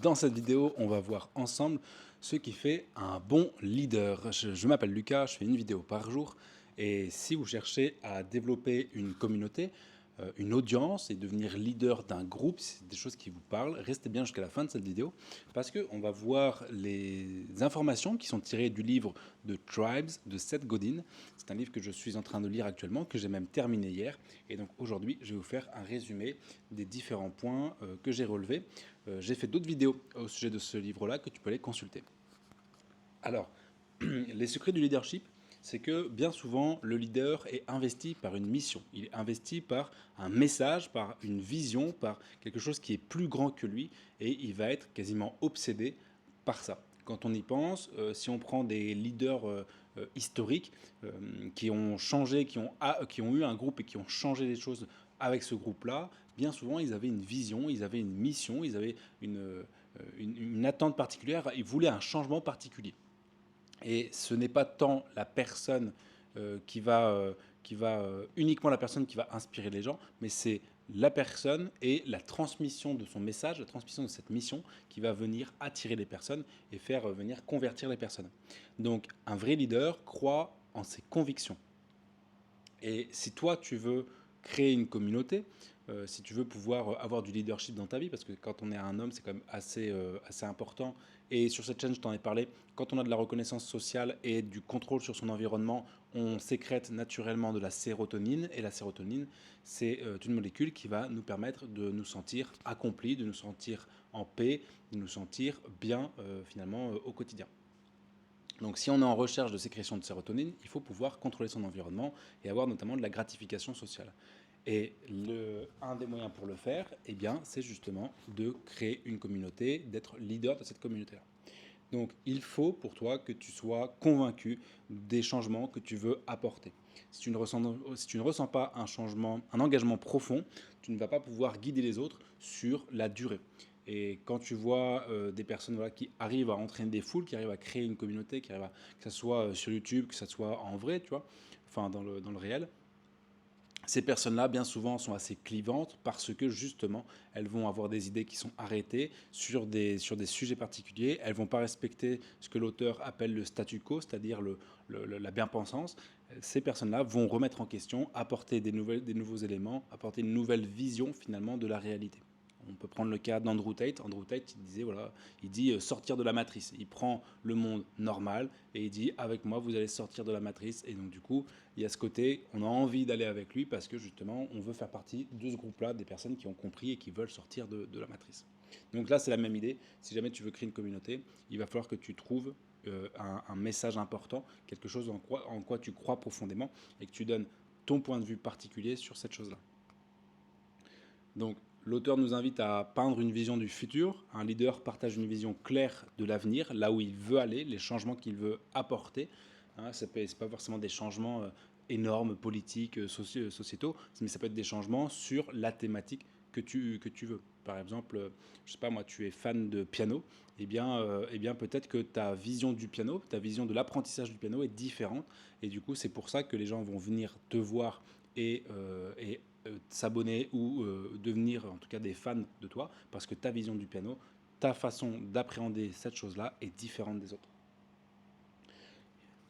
Dans cette vidéo, on va voir ensemble ce qui fait un bon leader. Je m'appelle Lucas, je fais une vidéo par jour. Et si vous cherchez à développer une communauté, une audience et devenir leader d'un groupe, si c'est des choses qui vous parlent, restez bien jusqu'à la fin de cette vidéo parce qu'on va voir les informations qui sont tirées du livre de Tribes de Seth Godin. C'est un livre que je suis en train de lire actuellement, que j'ai même terminé hier. Et donc aujourd'hui, je vais vous faire un résumé des différents points que j'ai relevés. J'ai fait d'autres vidéos au sujet de ce livre-là que tu peux aller consulter. Alors, les secrets du leadership, c'est que bien souvent, le leader est investi par une mission. Il est investi par un message, par une vision, par quelque chose qui est plus grand que lui, et il va être quasiment obsédé par ça. Quand on y pense, si on prend des leaders historiques qui ont changé, qui ont eu un groupe et qui ont changé les choses avec ce groupe-là, bien souvent, ils avaient une vision, ils avaient une mission, ils avaient une attente particulière, ils voulaient un changement particulier. Et ce n'est pas tant la personne uniquement la personne qui va inspirer les gens, mais c'est la personne et la transmission de son message, la transmission de cette mission qui va venir attirer les personnes et faire venir convertir les personnes. Donc un vrai leader croit en ses convictions. Et si toi, tu veux créer une communauté, si tu veux pouvoir avoir du leadership dans ta vie, parce que quand on est un homme, c'est quand même assez important. Et sur cette chaîne, je t'en ai parlé, quand on a de la reconnaissance sociale et du contrôle sur son environnement, on sécrète naturellement de la sérotonine. Et la sérotonine, c'est une molécule qui va nous permettre de nous sentir accomplis, de nous sentir en paix, de nous sentir bien finalement au quotidien. Donc si on est en recherche de sécrétion de sérotonine, il faut pouvoir contrôler son environnement et avoir notamment de la gratification sociale. Et un des moyens pour le faire, eh bien, c'est justement de créer une communauté, d'être leader de cette communauté-là. Donc il faut pour toi que tu sois convaincu des changements que tu veux apporter. Si tu ne ressens pas un changement, un engagement profond, tu ne vas pas pouvoir guider les autres sur la durée. Et quand tu vois des personnes qui arrivent à entraîner des foules, qui arrivent à créer une communauté, que ce soit sur YouTube, que ce soit en vrai, tu vois, enfin dans le réel, ces personnes-là, bien souvent, sont assez clivantes parce que justement, elles vont avoir des idées qui sont arrêtées sur des sujets particuliers. Elles ne vont pas respecter ce que l'auteur appelle le statu quo, c'est-à-dire la bien-pensance. Ces personnes-là vont remettre en question, apporter des nouveaux éléments, apporter une nouvelle vision finalement de la réalité. On peut prendre le cas d'Andrew Tate. Andrew Tate, il disait, voilà, il dit sortir de la matrice. Il prend le monde normal et il dit avec moi, vous allez sortir de la matrice. Et donc, du coup, il y a ce côté, on a envie d'aller avec lui parce que justement, on veut faire partie de ce groupe-là, des personnes qui ont compris et qui veulent sortir de la matrice. Donc là, c'est la même idée. Si jamais tu veux créer une communauté, il va falloir que tu trouves un message important, quelque chose en quoi tu crois profondément et que tu donnes ton point de vue particulier sur cette chose-là. Donc, l'auteur nous invite à peindre une vision du futur. Un leader partage une vision claire de l'avenir, là où il veut aller, les changements qu'il veut apporter. Hein, ce n'est pas forcément des changements énormes, politiques, sociétaux, mais ça peut être des changements sur la thématique que tu veux. Par exemple, je sais pas moi, tu es fan de piano, eh bien peut-être que ta vision du piano, ta vision de l'apprentissage du piano est différente. Et du coup, c'est pour ça que les gens vont venir te voir et s'abonner ou devenir en tout cas des fans de toi, parce que ta vision du piano, ta façon d'appréhender cette chose-là est différente des autres.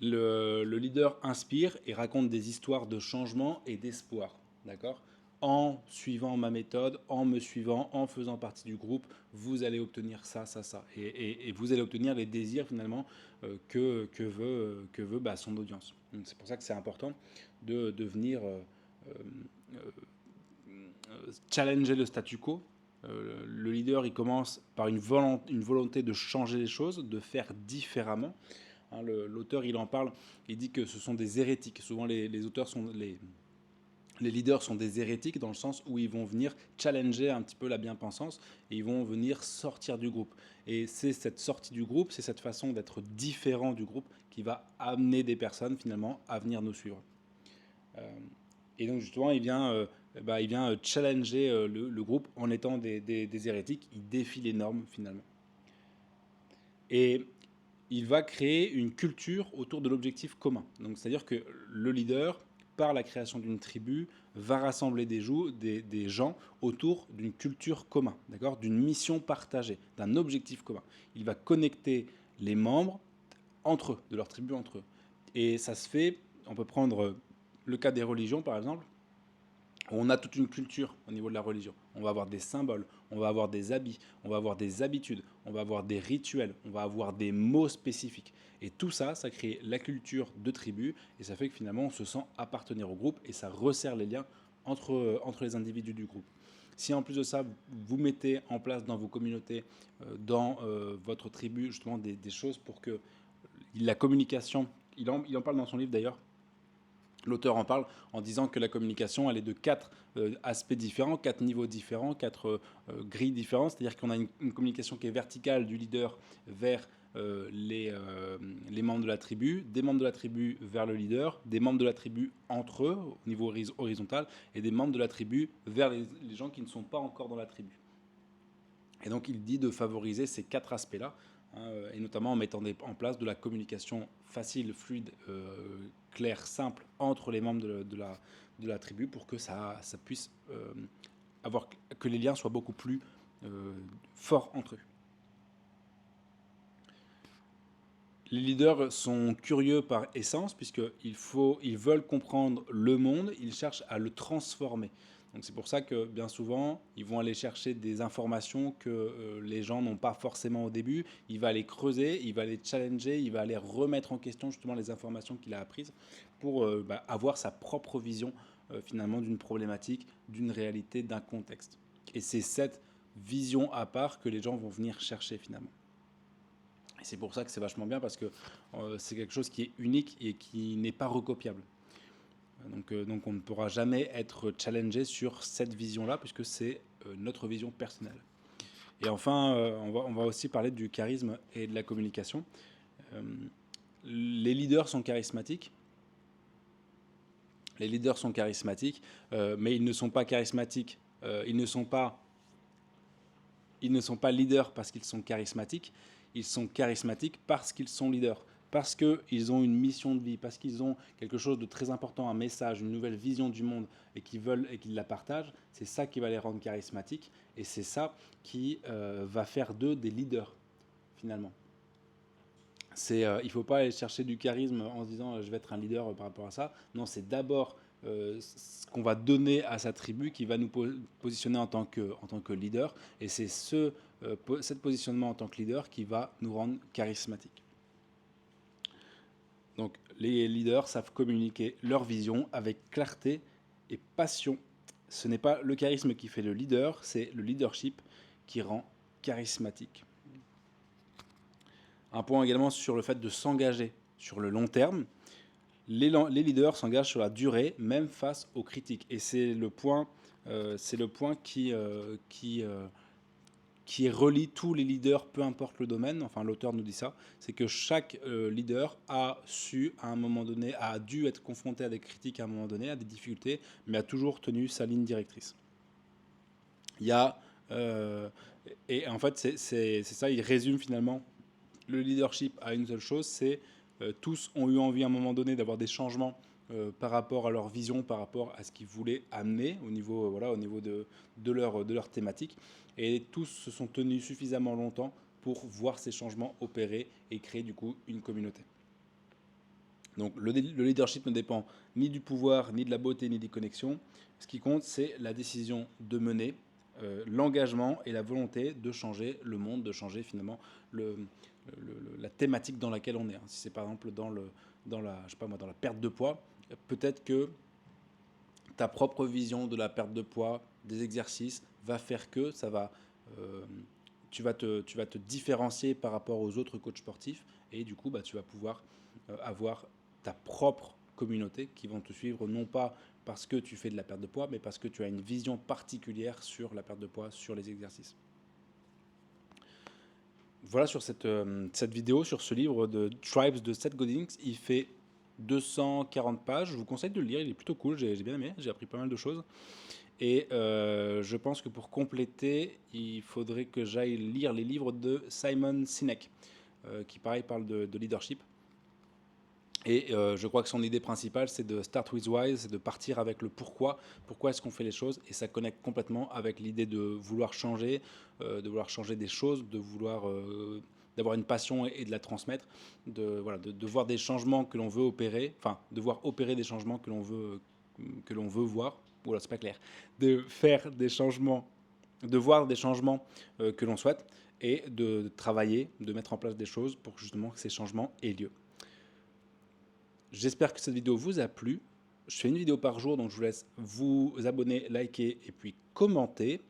Le leader inspire et raconte des histoires de changement et d'espoir, d'accord? En suivant ma méthode, en me suivant, en faisant partie du groupe, vous allez obtenir ça, ça, ça. Et vous allez obtenir les désirs finalement que veut son audience. C'est pour ça que c'est important de venir challenger le statu quo. Le leader, il commence par une volonté de changer les choses, de faire différemment. Hein, l'auteur, il en parle, il dit que ce sont des hérétiques. Souvent, les leaders sont des hérétiques dans le sens où ils vont venir challenger un petit peu la bien-pensance et ils vont venir sortir du groupe. Et c'est cette sortie du groupe, c'est cette façon d'être différent du groupe qui va amener des personnes finalement à venir nous suivre. Et donc justement, il vient challenger le groupe en étant des hérétiques. Il défie les normes finalement. Et il va créer une culture autour de l'objectif commun. Donc c'est-à-dire que le leader par la création d'une tribu, va rassembler des gens autour d'une culture commune, d'accord, d'une mission partagée, d'un objectif commun. Il va connecter les membres entre eux, de leur tribu entre eux. Et ça se fait, on peut prendre le cas des religions par exemple. On a toute une culture au niveau de la religion. On va avoir des symboles, on va avoir des habits, on va avoir des habitudes, on va avoir des rituels, on va avoir des mots spécifiques. Et tout ça, ça crée la culture de tribu et ça fait que finalement on se sent appartenir au groupe et ça resserre les liens entre les individus du groupe. Si en plus de ça, vous mettez en place dans vos communautés, dans votre tribu, justement des choses pour que la communication, il en parle dans son livre d'ailleurs, l'auteur en parle en disant que la communication, elle est de 4 aspects différents, 4 niveaux différents, 4 grilles différentes. C'est-à-dire qu'on a une communication qui est verticale du leader vers les membres de la tribu, des membres de la tribu vers le leader, des membres de la tribu entre eux au niveau horizontal et des membres de la tribu vers les gens qui ne sont pas encore dans la tribu. Et donc il dit de favoriser ces 4 aspects-là, hein, et notamment en mettant en place de la communication facile, fluide, claire, simple entre les membres de la tribu pour que ça puisse que les liens soient beaucoup plus forts entre eux. Les leaders sont curieux par essence puisqu'ils veulent comprendre le monde, ils cherchent à le transformer. Donc c'est pour ça que bien souvent, ils vont aller chercher des informations que les gens n'ont pas forcément au début. Il va les creuser, il va les challenger, il va aller remettre en question justement les informations qu'il a apprises pour avoir sa propre vision finalement d'une problématique, d'une réalité, d'un contexte. Et c'est cette vision à part que les gens vont venir chercher finalement. Et c'est pour ça que c'est vachement bien parce que c'est quelque chose qui est unique et qui n'est pas recopiable. Donc on ne pourra jamais être challengé sur cette vision-là puisque c'est notre vision personnelle. Et enfin, on va aussi parler du charisme et de la communication. Les leaders sont charismatiques. Les leaders sont charismatiques, mais ils ne sont pas charismatiques. Ils ne sont pas leaders parce qu'ils sont charismatiques. Ils sont charismatiques parce qu'ils sont leaders. Parce qu'ils ont une mission de vie, parce qu'ils ont quelque chose de très important, un message, une nouvelle vision du monde et qu'ils veulent et qu'ils la partagent, c'est ça qui va les rendre charismatiques et c'est ça qui va faire d'eux des leaders finalement. Il ne faut pas aller chercher du charisme en se disant je vais être un leader par rapport à ça. Non, c'est d'abord ce qu'on va donner à sa tribu qui va nous positionner en tant que leader et c'est ce positionnement en tant que leader qui va nous rendre charismatiques. Donc les leaders savent communiquer leur vision avec clarté et passion. Ce n'est pas le charisme qui fait le leader, c'est le leadership qui rend charismatique. Un point également sur le fait de s'engager sur le long terme. Les leaders s'engagent sur la durée, même face aux critiques. Et c'est le point qui relie tous les leaders, peu importe le domaine, enfin l'auteur nous dit ça, c'est que chaque leader a dû être confronté à des critiques à un moment donné, à des difficultés, mais a toujours tenu sa ligne directrice. Et en fait, c'est ça, il résume finalement le leadership à une seule chose, c'est tous ont eu envie à un moment donné d'avoir des changements par rapport à leur vision, par rapport à ce qu'ils voulaient amener au niveau de leur thématique. Et tous se sont tenus suffisamment longtemps pour voir ces changements opérer et créer du coup une communauté. Donc le leadership ne dépend ni du pouvoir, ni de la beauté, ni des connexions. Ce qui compte, c'est la décision de mener, l'engagement et la volonté de changer le monde, de changer finalement la thématique dans laquelle on est. Si c'est par exemple dans la perte de poids, peut-être que ta propre vision de la perte de poids, des exercices, va faire que tu vas te différencier par rapport aux autres coachs sportifs et du coup, tu vas pouvoir avoir ta propre communauté qui vont te suivre non pas parce que tu fais de la perte de poids, mais parce que tu as une vision particulière sur la perte de poids, sur les exercices. Voilà sur cette vidéo, sur ce livre de Tribes de Seth Godin. Il fait 240 pages. Je vous conseille de le lire, il est plutôt cool, j'ai bien aimé, j'ai appris pas mal de choses. Et je pense que pour compléter, il faudrait que j'aille lire les livres de Simon Sinek, qui pareil parle de leadership. Et je crois que son idée principale, c'est de start with why, c'est de partir avec le pourquoi. Pourquoi est-ce qu'on fait les choses? Et ça connecte complètement avec l'idée de vouloir changer des choses, de vouloir d'avoir une passion et de la transmettre, voilà, de voir des changements que l'on veut opérer, enfin, de voir opérer des changements que l'on veut voir. Voilà, c'est pas clair. De faire des changements, de voir des changements que l'on souhaite et de travailler, de mettre en place des choses pour justement que ces changements aient lieu. J'espère que cette vidéo vous a plu. Je fais une vidéo par jour, donc je vous laisse vous abonner, liker et puis commenter.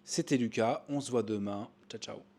C'était Lucas, on se voit demain. Ciao, ciao.